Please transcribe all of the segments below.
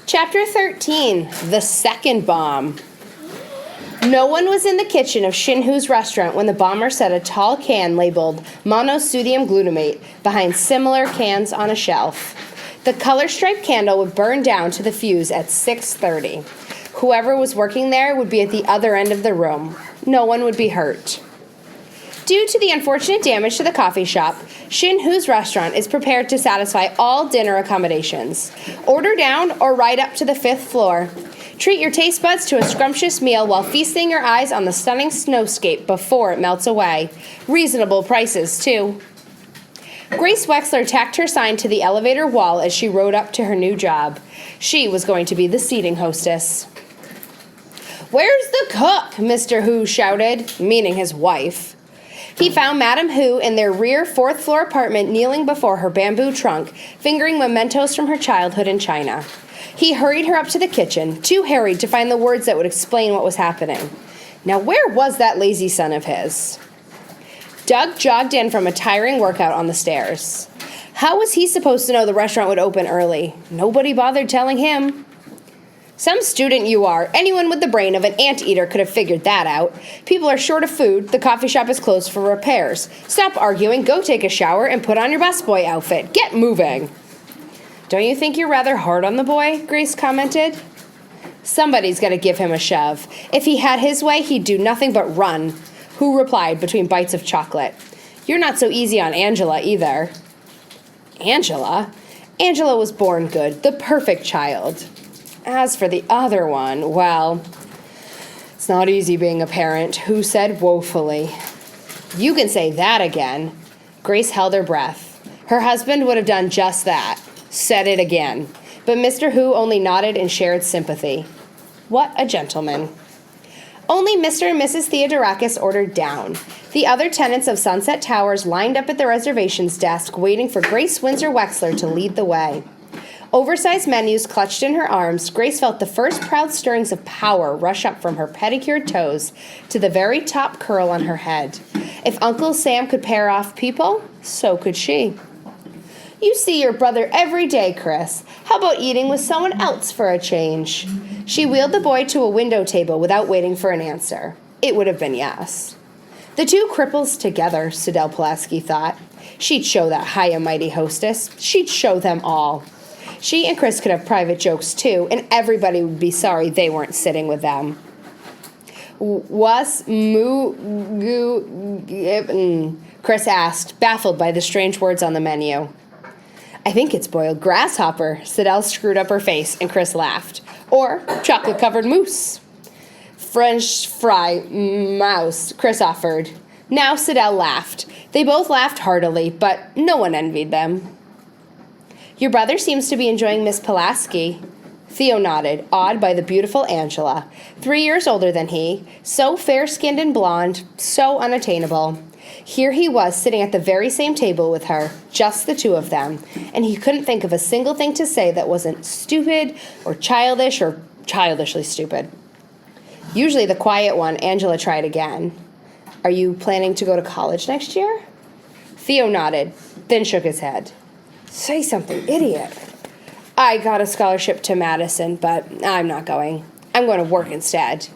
Chapter 13, The Second Bomb. No one was in the kitchen of Shinhu's restaurant when the bomber set a tall can labeled monosodium glutamate behind similar cans on a shelf. The color-striped candle would burn down to the fuse at 6:30. Whoever was working there would be at the other end of the room. No one would be hurt. Due to the unfortunate damage to the coffee shop, Shinhu's restaurant is prepared to satisfy all dinner accommodations. Order down or ride up to the 5th floor. Treat your taste buds to a scrumptious meal while feasting your eyes on the stunning snowscape before it melts away. Reasonable prices, too. Grace Wexler tacked her sign to the elevator wall as she rode up to her new job. She was going to be the seating hostess. "Where's the cook?" Mr. Hu shouted, meaning his wife. He found Madame Hu in their rear 4th-floor apartment kneeling before her bamboo trunk, fingering mementos from her childhood in China. He hurried her up to the kitchen, too harried to find the words that would explain what was happening. Now, where was that lazy son of his? Doug jogged in from a tiring workout on the stairs. How was he supposed to know the restaurant would open early? Nobody bothered telling him. "Some student you are. Anyone with the brain of an anteater could have figured that out. People are short of food. The coffee shop is closed for repairs. Stop arguing, go take a shower, and put on your busboy outfit. Get moving." "Don't you think you're rather hard on the boy?" Grace commented. "Somebody's got to give him a shove. If he had his way, he'd do nothing but run," Hu replied between bites of chocolate. "You're not so easy on Angela, either." Angela? Angela was born good, the perfect child. As for the other one, well, it's not easy being a parent, Hu said woefully. "You can say that again." Grace held her breath. Her husband would have done just that. Said it again. But Mr. Hu only nodded in shared sympathy. What a gentleman. Only Mr. and Mrs. Theodorakis ordered down. The other tenants of Sunset Towers lined up at the reservations desk waiting for Grace Windsor Wexler to lead the way. Oversized menus clutched in her arms, Grace felt the first proud stirrings of power rush up from her pedicured toes to the very top curl on her head. If Uncle Sam could pair off people, so could she. "You see your brother every day, Chris. How about eating with someone else for a change?" She wheeled the boy to a window table without waiting for an answer. It would have been yes. The two cripples together, Sidel Pulaski thought. She'd show that high and mighty hostess. She'd show them all. She and Chris could have private jokes, too, and everybody would be sorry they weren't sitting with them. "Was Chris asked, baffled by the strange words on the menu. "I think it's boiled grasshopper." Sidel screwed up her face, and Chris laughed. "Or chocolate-covered mousse." "French fry mouse," Chris offered. Now Sidel laughed. They both laughed heartily, but no one envied them. "Your brother seems to be enjoying Miss Pulaski." Theo nodded, awed by the beautiful Angela, 3 years older than he, so fair-skinned and blonde, so unattainable. Here he was sitting at the very same table with her, just the two of them, and he couldn't think of a single thing to say that wasn't stupid or childishly stupid. Usually the quiet one, Angela tried again. "Are you planning to go to college next year?" Theo nodded, then shook his head. "Say something, idiot." "I got a scholarship to Madison, but I'm not going. I'm going to work instead."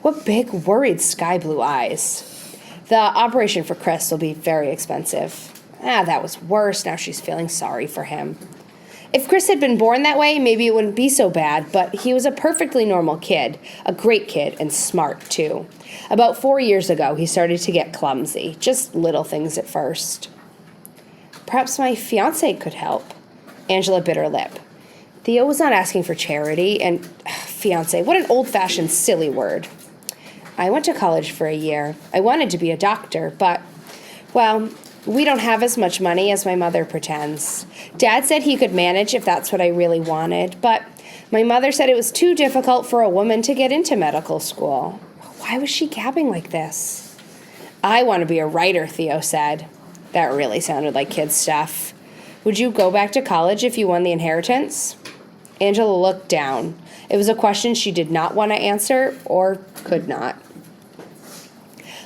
What big, worried sky blue eyes. "The operation for Chris will be very expensive." That was worse. Now she's feeling sorry for him. If Chris had been born that way, maybe it wouldn't be so bad, but he was a perfectly normal kid, a great kid, and smart, too. About 4 years ago, he started to get clumsy, just little things at first. "Perhaps my fiancé could help." Angela bit her lip. Theo was not asking for charity, and fiancé, what an old-fashioned, silly word. "I went to college for a year. I wanted to be a doctor, but, well, we don't have as much money as my mother pretends. Dad said he could manage if that's what I really wanted, but my mother said it was too difficult for a woman to get into medical school." Why was she gabbing like this? "I want to be a writer," Theo said. That really sounded like kid stuff. "Would you go back to college if you won the inheritance?" Angela looked down. It was a question she did not want to answer or could not.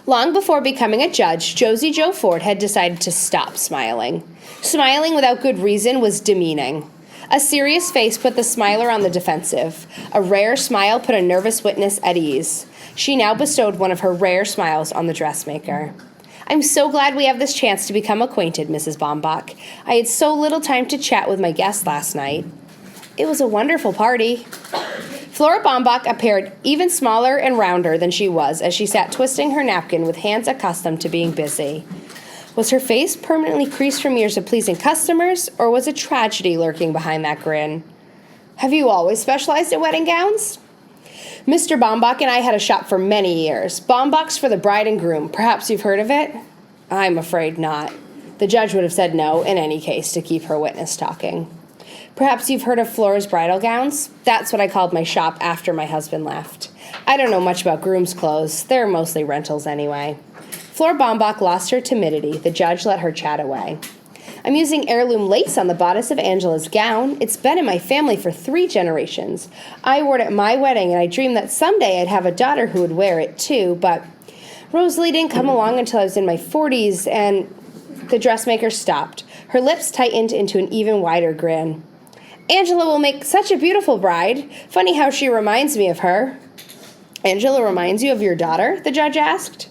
Long before becoming a judge, Josie Joe Ford had decided to stop smiling. Smiling without good reason was demeaning. A serious face put the smiler on the defensive. A rare smile put a nervous witness at ease. She now bestowed one of her rare smiles on the dressmaker. "I'm so glad we have this chance to become acquainted, Mrs. Baumbach. I had so little time to chat with my guests last night." "It was a wonderful party." Flora Baumbach appeared even smaller and rounder than she was as she sat twisting her napkin with hands accustomed to being busy. Was her face permanently creased from years of pleasing customers, or was a tragedy lurking behind that grin? "Have you always specialized in wedding gowns?" "Mr. Baumbach and I had a shop for many years. Baumbach's for the bride and groom. Perhaps you've heard of it?" "I'm afraid not." The judge would have said no in any case to keep her witness talking. "Perhaps you've heard of Flora's bridal gowns? That's what I called my shop after my husband left. I don't know much about groom's clothes. They're mostly rentals anyway." Flora Baumbach lost her timidity. The judge let her chat away. "I'm using heirloom lace on the bodice of Angela's gown. It's been in my family for 3 generations. I wore it at my wedding, and I dreamed that someday I'd have a daughter who would wear it too, but Rosalie didn't come along until I was in my 40s, and..." The dressmaker stopped. Her lips tightened into an even wider grin. "Angela will make such a beautiful bride. Funny how she reminds me of her." "Angela reminds you of your daughter?" the judge asked.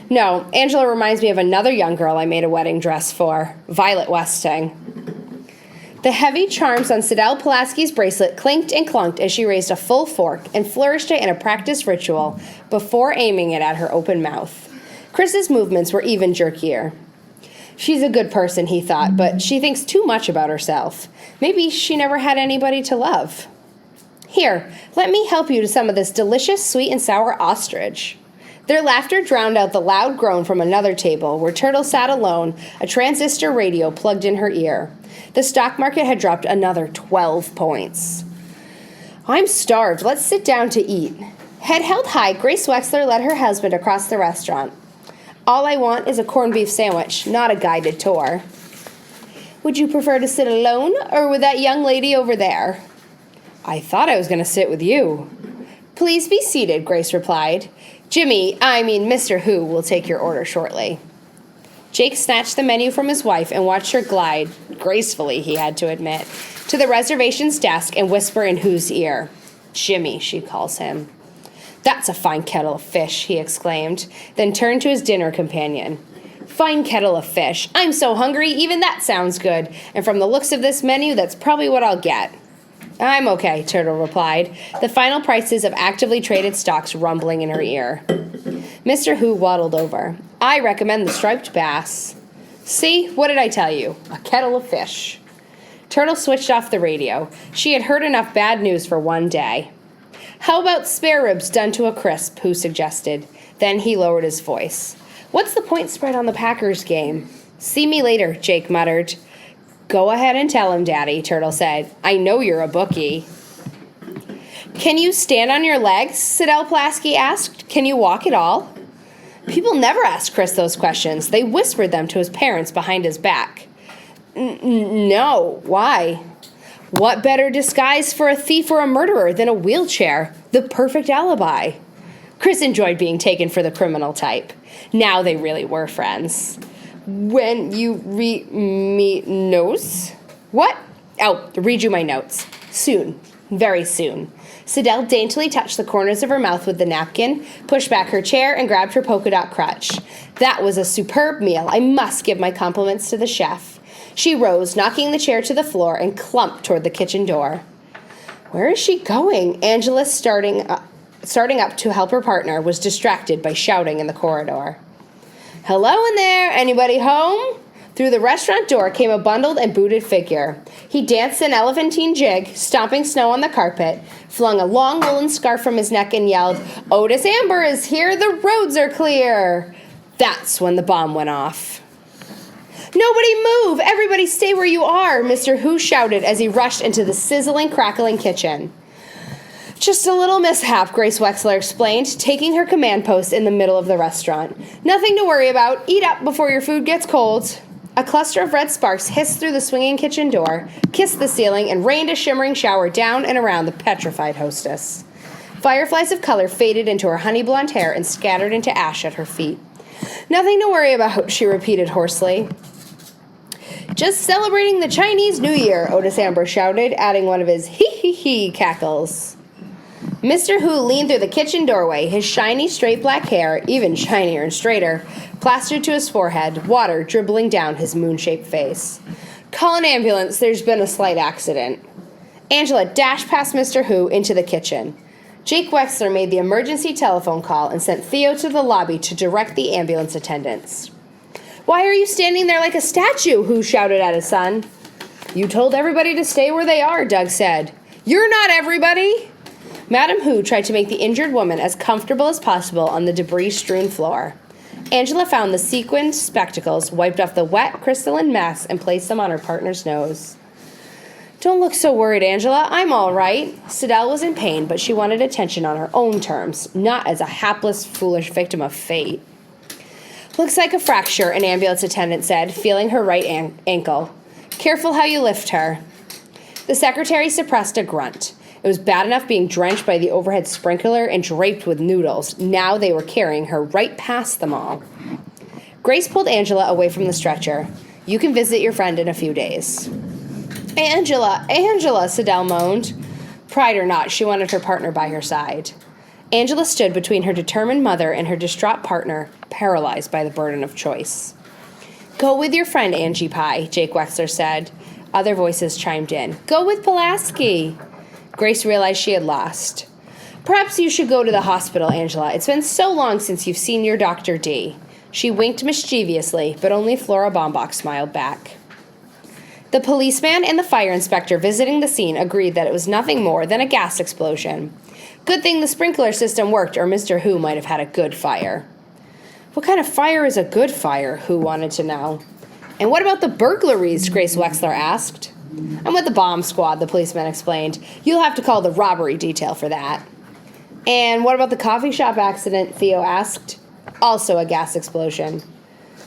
No, Angela reminds me of another young girl I made a wedding dress for, Violet Westing." The heavy charms on Sidel Pulaski's bracelet clinked and clunked as she raised a full fork and flourished it in a practiced ritual before aiming it at her open mouth. Chris's movements were even jerkier. "She's a good person," he thought, "but she thinks too much about herself. Maybe she never had anybody to love. Here, let me help you to some of this delicious sweet and sour ostrich." Their laughter drowned out the loud groan from another table, where Turtle sat alone, a transistor radio plugged in her ear. The stock market had dropped another 12 points. "I'm starved. Let's sit down to eat." Head held high, Grace Wexler led her husband across the restaurant. "All I want is a corned beef sandwich, not a guided tour." "Would you prefer to sit alone or with that young lady over there?" "I thought I was going to sit with you." "Please be seated," Grace replied. Mr. Hu will take your order shortly." Jake snatched the menu from his wife and watched her glide, gracefully he had to admit, to the reservations desk and whisper in Hu's ear. "Jimmy," she calls him. "That's a fine kettle of fish," he exclaimed, then turned to his dinner companion. "Fine kettle of fish. I'm so hungry, even that sounds good. And from the looks of this menu, that's probably what I'll get." "I'm okay," Turtle replied, the final prices of actively traded stocks rumbling in her ear. Mr. Hu waddled over. "I recommend the striped bass." "See, what did I tell you? A kettle of fish." Turtle switched off the radio. She had heard enough bad news for one day. "How about spare ribs done to a crisp?" Hu suggested. Then he lowered his voice. "What's the point spread on the Packers game?" "See me later," Jake muttered. "Go ahead and tell him, Daddy," Turtle said. "I know you're a bookie." "Can you stand on your legs?" Sidel Pulaski asked. "Can you walk at all?" People never asked Chris those questions. They whispered them to his parents behind his back. No. Why?" "What better disguise for a thief or a murderer than a wheelchair? The perfect alibi." Chris enjoyed being taken for the criminal type. Now they really were friends. "When you read me notes?" "What?" "Oh, read you my notes. Soon. Very soon." Sidel daintily touched the corners of her mouth with the napkin, pushed back her chair, and grabbed her polka dot crutch. "That was a superb meal. I must give my compliments to the chef." She rose, knocking the chair to the floor, and clumped toward the kitchen door. Where is she going? Angela, starting up to help her partner, was distracted by shouting in the corridor. "Hello in there! Anybody home?" Through the restaurant door came a bundled and booted figure. He danced an elephantine jig, stomping snow on the carpet, flung a long woolen scarf from his neck, and yelled, "Otis Amber is here! The roads are clear!" That's when the bomb went off. "Nobody move! Everybody stay where you are!" Mr. Hu shouted as he rushed into the sizzling, crackling kitchen. "Just a little mishap," Grace Wexler explained, taking her command post in the middle of the restaurant. "Nothing to worry about. Eat up before your food gets cold." A cluster of red sparks hissed through the swinging kitchen door, kissed the ceiling, and rained a shimmering shower down and around the petrified hostess. Fireflies of color faded into her honey blonde hair and scattered into ash at her feet. "Nothing to worry about," she repeated hoarsely. Just celebrating the Chinese New Year, Otis Amber shouted, adding one of his hee-hee-hee cackles. Mr. Hu leaned through the kitchen doorway, his shiny, straight black hair, even shinier and straighter, plastered to his forehead, water dribbling down his moon-shaped face. Call an ambulance, there's been a slight accident. Angela dashed past Mr. Hu into the kitchen. Jake Wexler made the emergency telephone call and sent Theo to the lobby to direct the ambulance attendants. Why are you standing there like a statue? Hu shouted at his son. You told everybody to stay where they are, Doug said. You're not everybody. Madam Hu tried to make the injured woman as comfortable as possible on the debris-strewn floor. Angela found the sequined spectacles, wiped off the wet, crystalline mess, and placed them on her partner's nose. Don't look so worried, Angela. I'm all right. Sidel was in pain, but she wanted attention on her own terms, not as a hapless, foolish victim of fate. Looks like a fracture, an ambulance attendant said, feeling her right ankle. Careful how you lift her. The secretary suppressed a grunt. It was bad enough being drenched by the overhead sprinkler and draped with noodles. Now they were carrying her right past them all. Grace pulled Angela away from the stretcher. You can visit your friend in a few days. Angela, Sidel moaned. Pride or not, she wanted her partner by her side. Angela stood between her determined mother and her distraught partner, paralyzed by the burden of choice. Go with your friend, Angie Pye, Jake Wexler said. Other voices chimed in. Go with Pulaski. Grace realized she had lost. Perhaps you should go to the hospital, Angela. It's been so long since you've seen your Dr. D. She winked mischievously, but only Flora Baumbach smiled back. The policeman and the fire inspector visiting the scene agreed that it was nothing more than a gas explosion. Good thing the sprinkler system worked, or Mr. Hu might have had a good fire. What kind of fire is a good fire? Hu wanted to know. And what about the burglaries? Grace Wexler asked. I'm with the bomb squad, the policeman explained. You'll have to call the robbery detail for that. And what about the coffee shop accident? Theo asked. Also a gas explosion.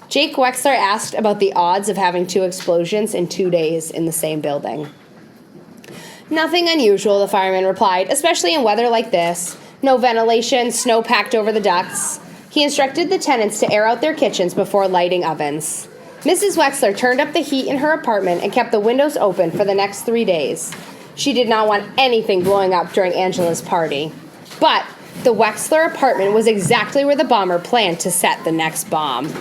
Jake Wexler asked about the odds of having 2 explosions in 2 days in the same building. Nothing unusual, the fireman replied, especially in weather like this. No ventilation, snow packed over the ducts. He instructed the tenants to air out their kitchens before lighting ovens. Mrs. Wexler turned up the heat in her apartment and kept the windows open for the next 3 days. She did not want anything blowing up during Angela's party. But the Wexler apartment was exactly where the bomber planned to set the next bomb.